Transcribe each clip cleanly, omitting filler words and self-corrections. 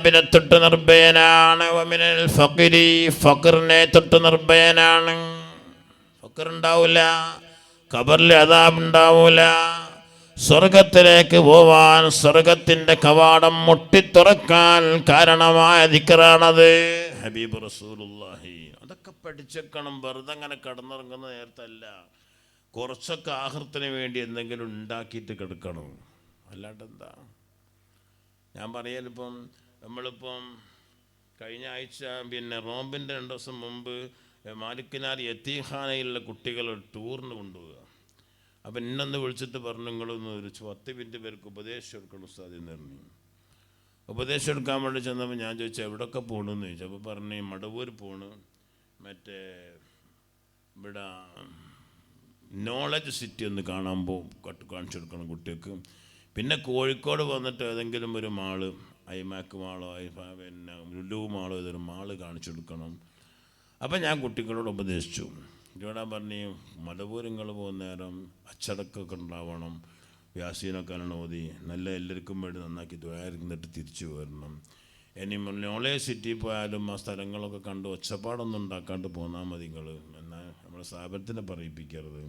പിന്നെ തൊട്ട് നിർഭയനാണ്. വമിനൽ ഫഖിരി, ഫഖറിനെ തൊട്ട് നിർഭയനാണ്. ഫഖർ ഉണ്ടാവില്ല, ഖബറിൽ അദാബ് ഉണ്ടാവില്ല. സ്വർഗത്തിലേക്ക് പോവാൻ, സ്വർഗത്തിന്റെ കവാടം മുട്ടിത്തുറക്കാൻ കാരണമായ ദിക്റാണത്. ഹബീബ് റസൂലുള്ളാഹി. അതൊക്കെ പഠിച്ചേക്കണം. വെറുതെ അങ്ങനെ കടന്നിറങ്ങുന്ന നേരത്തല്ല, കുറച്ചൊക്കെ ആഖിറത്തിന് വേണ്ടി എന്തെങ്കിലും ഉണ്ടാക്കിയിട്ട് കിടക്കണം. അല്ലാണ്ട് എന്താ ഞാൻ പറയലിപ്പം, നമ്മളിപ്പം കഴിഞ്ഞ ആഴ്ച പിന്നെ നോമ്പിൻ്റെ 2 ദിവസം മുമ്പ് മാലിക്കിനാർ യത്തീംഖാനയിലുള്ള കുട്ടികൾ ടൂറിന് കൊണ്ടുപോവുക. അപ്പം ഇന്നൊന്ന് വിളിച്ചിട്ട് പറഞ്ഞു, നിങ്ങളൊന്ന് ഒരു 10 മിനിറ്റ് പേർക്ക് ഉപദേശം എടുക്കണം ഉസ്താദ് എന്ന് പറഞ്ഞു. ഉപദേശം എടുക്കാൻ വേണ്ടി ചെന്നപ്പോൾ ഞാൻ ചോദിച്ചു എവിടെയൊക്കെ പോകണമെന്ന് ചോദിച്ചു. അപ്പോൾ പറഞ്ഞു മടവൂർ പോണ്, മറ്റേ ഇവിടെ നോളജ് സിറ്റി ഒന്ന് കാണാൻ കാണിച്ചു കൊടുക്കണം കുട്ടികൾക്ക്. പിന്നെ കോഴിക്കോട് വന്നിട്ട് ഏതെങ്കിലും ഒരു മാള്, ഐമാക്ക് മാളോ പിന്നെ ലുലു മാളോ ഏതൊരു മാള് കാണിച്ചു കൊടുക്കണം. അപ്പം ഞാൻ കുട്ടികളോട് ഉപദേശിച്ചു. ഇവിടെ പറഞ്ഞു മടവൂരങ്ങൾ പോകുന്ന നേരം അച്ചടക്കമൊക്കെ ഉണ്ടാവണം, വ്യാസീനൊക്കെ ഓതി നല്ല എല്ലാവർക്കും വേണ്ടി നന്നാക്കി ദ്വാരിന്നിട്ട് തിരിച്ചു വരണം. ഇനി നോളേജ് സിറ്റി പോയാലും ആ സ്ഥലങ്ങളൊക്കെ കണ്ട് ഒച്ചപ്പാടൊന്നും ഉണ്ടാക്കാണ്ട് പോന്നാൽ മതി നിങ്ങൾ. എന്നാൽ നമ്മുടെ സ്ഥാപനത്തിനെ പറയിപ്പിക്കരുത്.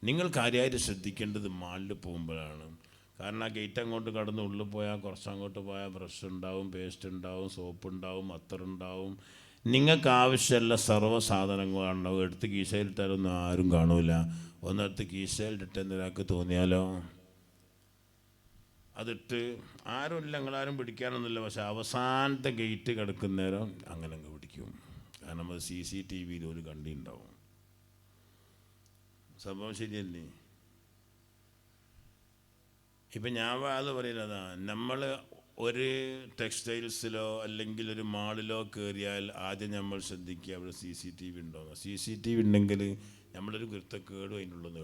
നിങ്ങൾ കാര്യമായിട്ട് ശ്രദ്ധിക്കേണ്ടത് മാളിൽ പോകുമ്പോഴാണ്. കാരണം ആ ഗേറ്റ് അങ്ങോട്ട് കടന്ന് ഉള്ളിൽ പോയാൽ കുറച്ചങ്ങോട്ട് പോയാൽ ബ്രഷ് ഉണ്ടാവും, പേസ്റ്റ് ഉണ്ടാവും, സോപ്പ് ഉണ്ടാവും, അത്തറുണ്ടാവും. നിങ്ങൾക്ക് ആവശ്യമുള്ള സർവ്വ സാധനങ്ങളുണ്ടാവും. എടുത്ത് കീശയിലിട്ടാലൊന്നും ആരും കാണൂല. ഒന്നെടുത്ത് കീശയിലിട്ട് എന്നൊരാൾക്ക് തോന്നിയാലോ അതിട്ട് ആരുമില്ല, നിങ്ങളാരും പിടിക്കാനൊന്നുമില്ല. പക്ഷെ അവസാനത്തെ ഗേറ്റ് കിടക്കുന്നേരം അങ്ങനെ അങ്ങ് പിടിക്കും. കാരണം അത് CCTVയിൽ ഒരു കണ്ടിയുണ്ടാവും. സംഭവം ശരിയല്ലേ? ഇപ്പം ഞാൻ അത് പറയുന്നതാ, നമ്മൾ ഒരു ടെക്സ്റ്റൈൽസിലോ അല്ലെങ്കിൽ ഒരു മാളിലോ കയറിയാൽ ആദ്യം നമ്മൾ ശ്രദ്ധിക്കുക അവിടെ CCTV ഉണ്ടോ. CCTV ഉണ്ടെങ്കിൽ നമ്മളൊരു ഗൃത്തക്കേടും അതിനുള്ളൊന്ന്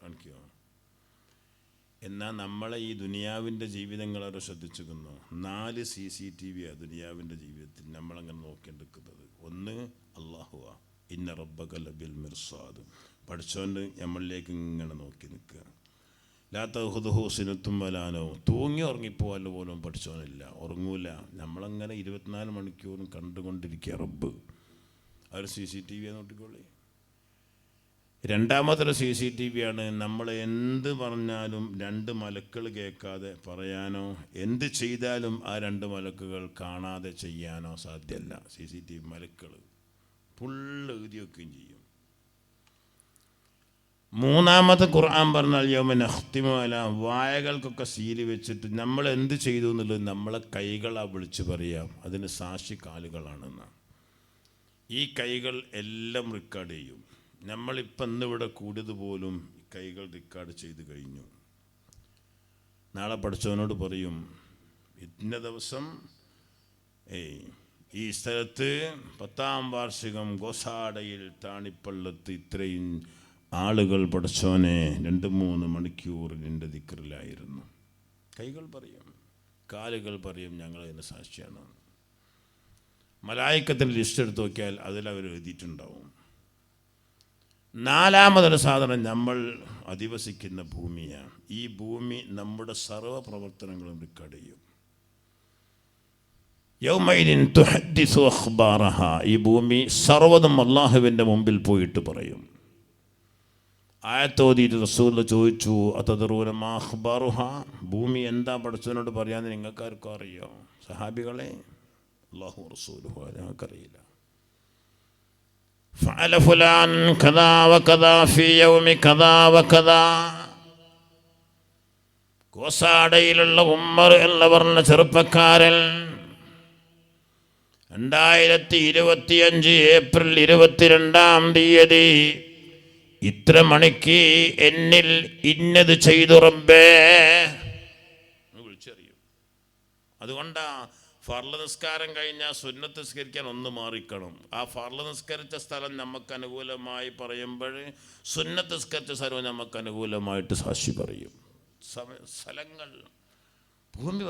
കാണിക്കുമോ? എന്നാൽ നമ്മളെ ഈ ദുനിയാവിൻ്റെ ജീവിതങ്ങളവരെ ശ്രദ്ധിച്ചിരിക്കുന്നു. 4 CCTV ദുനിയാവിൻ്റെ ജീവിതത്തിൽ നമ്മളങ്ങനെ നോക്കിയെടുക്കുന്നത്. ഒന്ന് അല്ലാഹുവാ, ഇന്ന റബ്ബക ലബിൽ മിർസാദ്. പഠിച്ചോണ്ട് നമ്മളിലേക്ക് ഇങ്ങനെ നോക്കി നിൽക്കുക. ലാ തഖുദുഹു സിനത്തും വലാനോ, തൂങ്ങി ഉറങ്ങിപ്പോവാൻ പോലും പഠിച്ചോനില്ല, ഉറങ്ങൂല. നമ്മളങ്ങനെ 24 മണിക്കൂറും കണ്ടുകൊണ്ടിരിക്കുക റബ്ബ്. അവർ CCTV നോട്ടിക്കോളി. രണ്ടാമതൊരു CCTV നമ്മൾ എന്ത് പറഞ്ഞാലും 2 മലക്കുകൾ കേൾക്കാതെ പറയാനോ എന്ത് ചെയ്താലും ആ 2 മലക്കുകൾ കാണാതെ ചെയ്യാനോ സാധ്യമല്ല. CCTV മലക്കുകൾ ഫുള്ള് എഴുതി വെക്കുകയും ചെയ്യും. മൂന്നാമത്തെ ഖുർആൻ പറഞ്ഞാൽ യൗമ നഖ്തിമു അലാ, വായകൾക്കൊക്കെ സീല് വെച്ചിട്ട് നമ്മൾ എന്ത് ചെയ്തു എന്നുള്ളത് നമ്മളെ കൈകളാ വിളിച്ച് പറയാം. അതിന് സാക്ഷി കാലുകളാണെന്ന്. ഈ കൈകൾ എല്ലാം റെക്കോർഡ് ചെയ്യും. നമ്മളിപ്പം ഇന്നിവിടെ കൂടിയതുപോലും കൈകൾ റെക്കോർഡ് ചെയ്ത് കഴിഞ്ഞു. നാളെ പഠിച്ചവനോട് പറയും, ഇന്ന ദിവസം ഈ സ്ഥലത്ത് 10ാം വാർഷികം ഗോസാടയിൽ താണിപ്പള്ളത്ത് ഇത്രയും ആളുകൾ പഠിച്ചോനെ 2-3 മണിക്കൂർ നിൻ്റെ ദിക്റിലായിരുന്നു. കൈകൾ പറയും, കാലുകൾ പറയും ഞങ്ങളതിന് സാക്ഷിയാണ്. മലായിക്കത്തിൻ്റെ ലിസ്റ്റ് എടുത്ത് നോക്കിയാൽ അതിലവർ എഴുതിയിട്ടുണ്ടാവും. നാലാമതൊരു സാധനം നമ്മൾ അധിവസിക്കുന്ന ഭൂമിയാണ്. ഈ ഭൂമി നമ്മുടെ സർവ്വ പ്രവർത്തനങ്ങളും റെക്കോർഡ് ചെയ്യും. യൗമൈദിൻ തുഹദ്ദിസു അഖ്ബാറഹ, ഈ ഭൂമി സർവ്വതും അല്ലാഹുവിൻ്റെ മുമ്പിൽ പോയിട്ട് പറയും. ആയത്തോതിയിട്ട് റസൂൽ ചോദിച്ചു, അതദറൂന മാ അഖ്ബാറുഹ, ഭൂമി എന്താ പഠിച്ചവനോട് പറയാമെന്ന് നിങ്ങൾക്കാർക്കും അറിയോ? സഹാബികളെ, അല്ലാഹു റസൂലുഹു ഞങ്ങൾക്കറിയില്ല. ഫഅല ഫുലാൻ കദാ വകദാ ഫീ യൗമി കദാ വകദാ. കോസാടയിലുള്ള ഉമ്മർ എന്ന് പറഞ്ഞ ചെറുപ്പക്കാരൻ 2025 ഏപ്രിൽ 22-ാം തീയതി ഇത്ര മണിക്ക് എന്നിൽ ഇന്നത് ചെയ്തു റബ്ബേ വിളിച്ചറിയും. അതുകൊണ്ടാ ഫർള് നിസ്കാരം കഴിഞ്ഞാൽ സുന്നത്ത് നിസ്കരിക്കാൻ ഒന്ന് മാറിക്കണം. ആ ഫർള് നിസ്കരിച്ച സ്ഥലം നമുക്ക് അനുകൂലമായി പറയുമ്പോൾ സുന്നത്ത് നിസ്കരിച്ച സ്ഥലവും നമുക്ക് അനുകൂലമായിട്ട് സാക്ഷി പറയും. സ്ഥലങ്ങൾ ഭൂമി